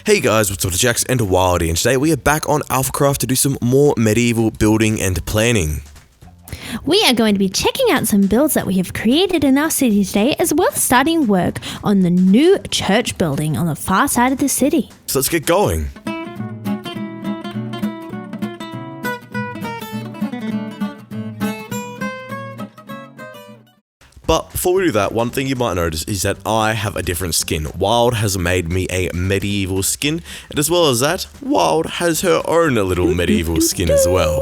Hey guys, what's up, Jax and Wildy, and today we are back on AlphaCraft to do some more medieval building and planning. We are going to be checking out some builds that we have created in our city today, as well as starting work on the new church building on the far side of the city. So let's get going. But before we do that, one thing you might notice is that I have a different skin. Wild has made me a medieval skin, and as well as that, Wild has her own little medieval skin as well.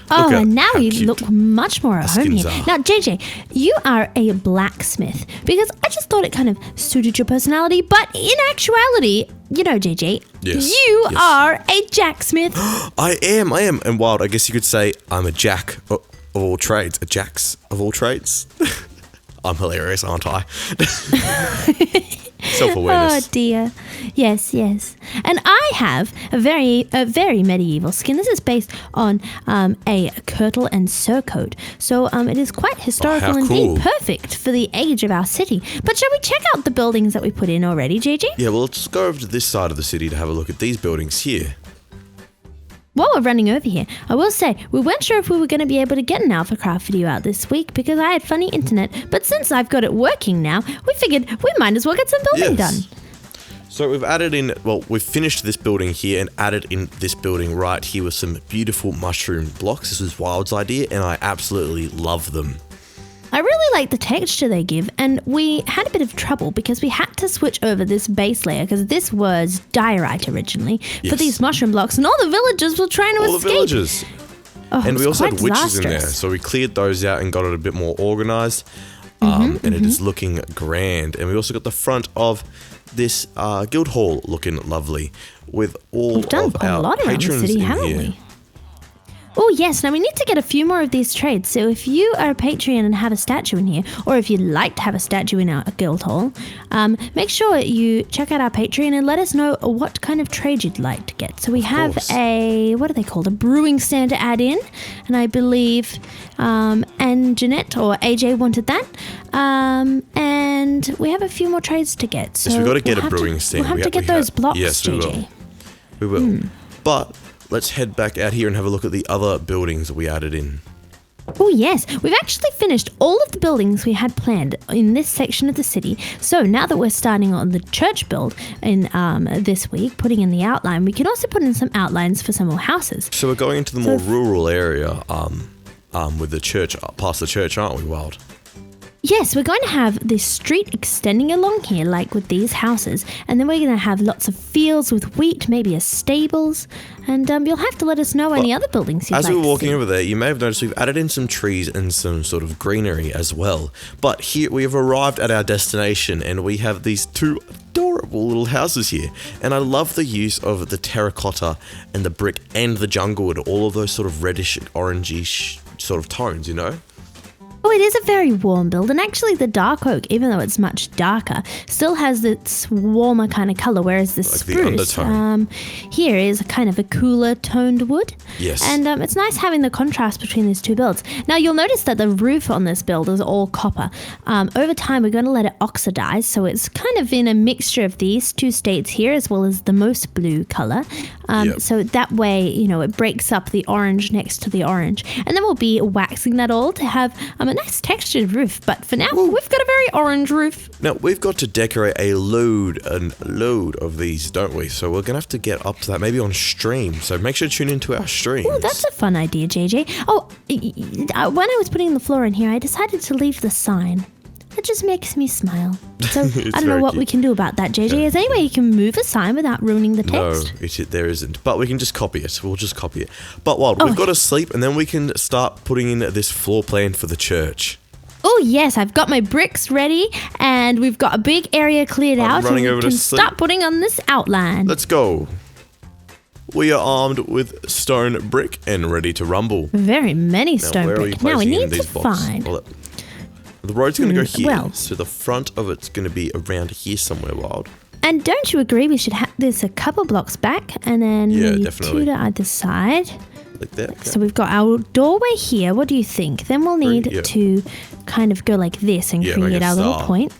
Oh, and now you look much more at home here. Now, JJ, you are a blacksmith, because I just thought it kind of suited your personality, but in actuality, you know, JJ, you are a jacksmith. I am, and Wild, I guess you could say I'm a jack of all trades, a jax of all trades. I'm hilarious, aren't I? Self-awareness. Oh dear. Yes. And I have a very medieval skin. This is based on a kirtle and surcoat. So it is quite historical indeed. Perfect for the age of our city. But shall we check out the buildings that we put in already, JJ? Yeah, well, let's go over to this side of the city to have a look at these buildings here. While we're running over here, I will say, we weren't sure if we were going to be able to get an AlphaCraft video out this week because I had funny internet, but since I've got it working now, we figured we might as well get some building done. So we've finished this building here and added in this building right here with some beautiful mushroom blocks. This was Wild's idea and I absolutely love them. I really like the texture they give, and we had a bit of trouble because we had to switch over this base layer because this was diorite originally for these mushroom blocks, and all the villagers were trying to escape. All the villagers. Oh, and we also had witches in there, so we cleared those out and got it a bit more organized, and it is looking grand. And we also got the front of this guild hall looking lovely with all of our patrons in here. Oh yes, now we need to get a few more of these trades, so if you are a Patreon and have a statue in here, or if you'd like to have a statue in our guild hall, make sure you check out our Patreon and let us know what kind of trade you'd like to get. So we have what are they called, a brewing stand to add in, and I believe and Jeanette or AJ wanted that, and we have a few more trades to get. So yes, we've got to get a brewing stand. We'll have to get those blocks, JJ. We will. But let's head back out here and have a look at the other buildings that we added in. Oh yes, we've actually finished all of the buildings we had planned in this section of the city. So now that we're starting on the church build in this week, putting in the outline, we can also put in some outlines for some more houses. So we're going into the more rural area with the church, past the church, aren't we, Wild? Yes, we're going to have this street extending along here, like with these houses, and then we're going to have lots of fields with wheat, maybe a stables, and you'll have to let us know any other buildings you'd like to see. As we were walking over there, you may have noticed we've added in some trees and some sort of greenery as well. But here we have arrived at our destination, and we have these two adorable little houses here. And I love the use of the terracotta and the brick and the jungle and all of those sort of reddish, orangey sort of tones, you know? Oh, it is a very warm build, and actually the dark oak, even though it's much darker, still has this warmer kind of color, whereas the spruce here is kind of a cooler toned wood. Yes. And it's nice having the contrast between these two builds. Now, you'll notice that the roof on this build is all copper. Over time, we're going to let it oxidize, so it's kind of in a mixture of these two states here, as well as the most blue color. So that way, you know, it breaks up the orange next to the orange. And then we'll be waxing that all to have a nice textured roof, but for now we've got a very orange roof. Now we've got to decorate a load of these, don't we? So we're gonna have to get up to that maybe on stream. So make sure to tune into our streams. Oh, that's a fun idea, JJ. Oh, when I was putting the floor in here, I decided to leave the sign. It just makes me smile. So I don't know what we can do about that, JJ. Is there any way you can move a sign without ruining the text? No, there isn't. But we can just copy it. We'll just copy it. But we've got to sleep, and then we can start putting in this floor plan for the church. Oh yes, I've got my bricks ready, and we've got a big area cleared out, and we can start putting on this outline. Let's go. We are armed with stone brick and ready to rumble. Very many stone brick. Now we need to find... Well, the road's going to go here, so the front of it's going to be around here somewhere, Wild. And don't you agree we should have this a couple blocks back, and then two to either side? Like that. Okay. So we've got our doorway here. What do you think? Then we'll need to kind of go like this and create our little point.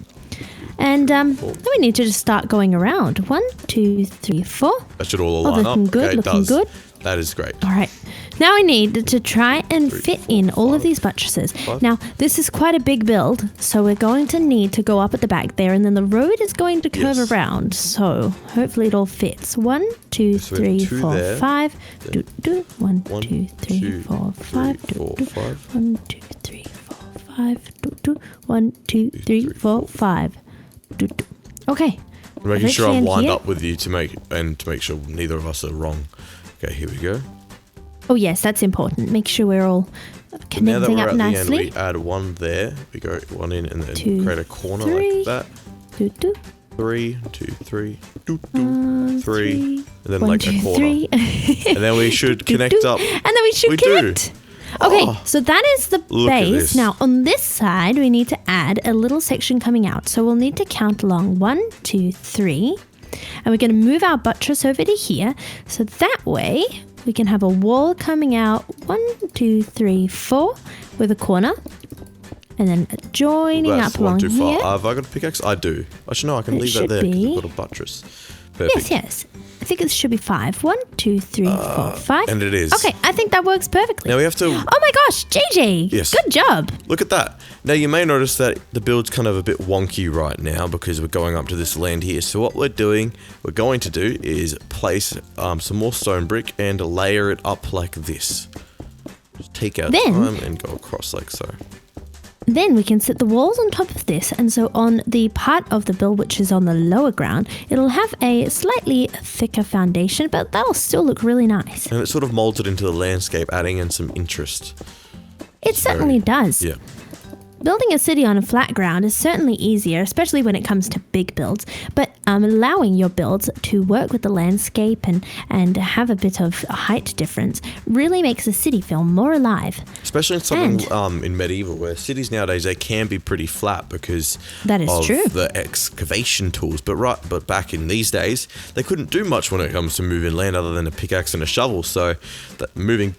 And then we need to just start going around. 1, 2, 3, 4. That should all line looking up. good, Okay, it looking does. good. That is great. All right. Now we need to try and fit in all of these buttresses. Five. Now, this is quite a big build, so we're going to need to go up at the back there, and then the road is going to curve Yes. around. So hopefully it all fits. 1, 2, So we have 3, two 4, there. 5. Do, do. 1, 1, 2, 3, 2, 4, 5. 3, 4, 5. 1, 2, 3, 4, 5. Do, do. 1, 2, 3, 4, 5. Do, do. Okay. I'm making sure I'm Eventually lined here. up with you to make sure neither of us are wrong. Okay, here we go. Oh yes, that's important. Make sure we're all Now that connecting we're up at the end, nicely. we add one there. We go one in and then 2, create a corner 3. like that. Do, do. 3, 2, 3, 2, 2, 3, and then 1, like 2, a corner. 3. And then we should Do, connect do. up. And then we should We do. connect. Okay, Oh, so that is the look at base. this. Now on this side, we need to add a little section coming out. So we'll need to count along 1, 2, 3. And we're going to move our buttress over to here. So that way we can have a wall coming out 1, 2, 3, 4 with a corner. And then joining That's up along one too here. far. Have I got a pickaxe? I do. Actually, no, I can It leave that should there because be. I've got a buttress. Perfect. Yes. I think it should be 5. 1, 2, 3, 4, 5. and it is. Okay, I think that works perfectly. Now we have to Oh my gosh, JJ! Yes. Good job. look at that. Now you may notice that the build's kind of a bit wonky right now because we're going up to this land here. So what we're going to do is place some more stone brick and layer it up like this. Just take our Then- time and go across like so. Then we can set the walls on top of this, and so on the part of the build which is on the lower ground, it'll have a slightly thicker foundation, but that'll still look really nice. And it sort of molds it into the landscape, adding in some interest. It certainly does. Yeah. Building a city on a flat ground is certainly easier, especially when it comes to big builds, but allowing your builds to work with the landscape and have a bit of a height difference really makes a city feel more alive. Especially in something in medieval, where cities nowadays they can be pretty flat because That is of true. the excavation tools. But back in these days, they couldn't do much when it comes to moving land other than a pickaxe and a shovel. So that moving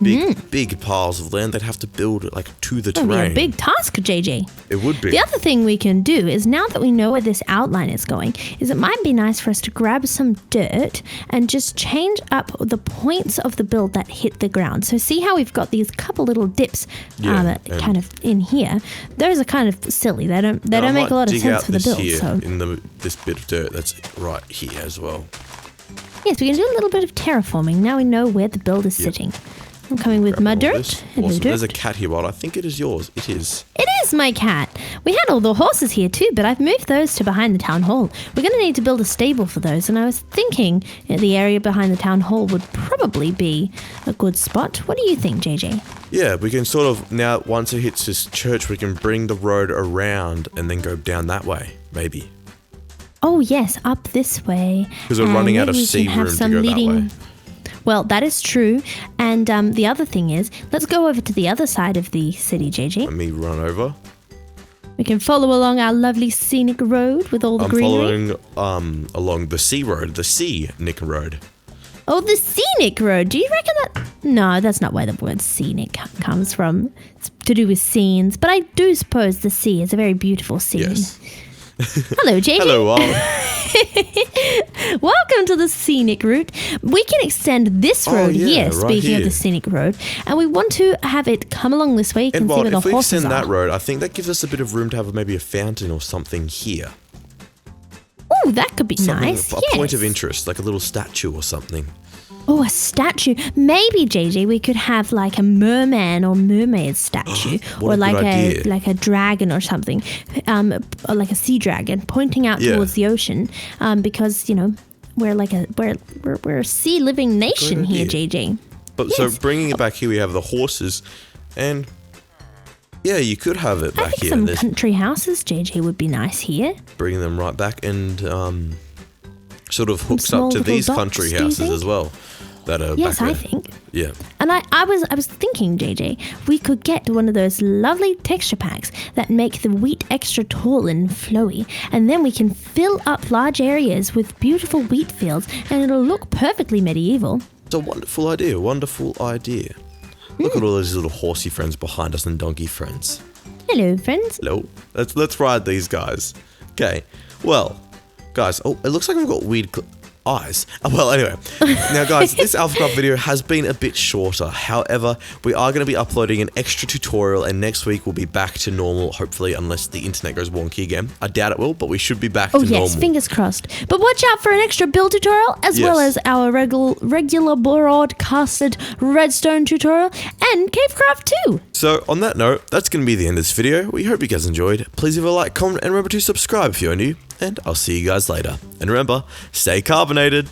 big piles of land, they'd have to build it like to the It'll be terrain. a big task, JJ. It would be. The other thing we can do is, now that we know where this outline is going, is it might be nice for us to grab some dirt and just change up the points of the build that hit the ground. So see how we've got these couple little dips Yeah, and- kind of in here? Those are kind of silly. They don't Now, I make a might lot of dig sense out for the this build. here So in this bit of dirt that's right here as well. yes, we can do a little bit of terraforming. Now we know where the build is sitting. I'm coming with mud All dirt. this. Hello, Awesome. dirt. There's a cat here, but I think it is yours. It is. It is my cat. We had all the horses here too, but I've moved those to behind the town hall. We're going to need to build a stable for those, and I was thinking the area behind the town hall would probably be a good spot. What do you think, JJ? Yeah, we can sort of, now once it hits this church, we can bring the road around and then go down that way, maybe. Oh yes, up this way. 'Cause we're And running out maybe of we sea can have room to some go that leading- way. Well, that is true. And the other thing is, let's go over to the other side of the city, JJ. Let me run over. We can follow along our lovely scenic road with all the I'm greenery. following along the sea road, the scenic road. Oh, the scenic road. Do you reckon that? No, that's not where the word scenic comes from. It's to do with scenes. But I do suppose the sea is a very beautiful scene. Yes. Hello, JJ. Hello, Welcome to the scenic route. We can extend this road yeah, here, right speaking of here. the scenic road. And we want to have it come along this way. You can And see well, where the if we horses extend are. that road, I think that gives us a bit of room to have maybe a fountain or something here. Oh, that could be Something, nice. a point of Yes. interest, like a little statue or something. Oh, a statue. Maybe, JJ, we could have like a merman or mermaid statue, What or a like good idea. a dragon or something, or like a sea dragon pointing out Yeah. towards the ocean, because we're like we're a sea living nation here, idea. JJ. But so Yes. bringing it back here, we have the horses, and yeah, you could have it I back think here. some There's country houses, JJ, would be nice here. bringing them right back and sort of hooks small up to little these docks, country do you houses think? as well. That are Yes, back I there. think. Yeah. And I was thinking, JJ, we could get one of those lovely texture packs that make the wheat extra tall and flowy, and then we can fill up large areas with beautiful wheat fields, and it'll look perfectly medieval. It's a wonderful idea. Wonderful idea. Look at all those little horsey friends behind us and donkey friends. Hello, friends. Hello. Let's ride these guys. Okay. Well, guys, oh, it looks like I've got weird eyes. Well, anyway. Now, guys, this AlphaCraft video has been a bit shorter. However, we are going to be uploading an extra tutorial, and next week we'll be back to normal, hopefully, unless the internet goes wonky again. I doubt it will, but we should be back to normal. Oh, yes, fingers crossed. But watch out for an extra build tutorial, as well as our regular broadcasted redstone tutorial, and Cavecraft too. So, on that note, that's going to be the end of this video. We hope you guys enjoyed. Please leave a like, comment, and remember to subscribe if you're new. And I'll see you guys later. And remember, stay carbonated.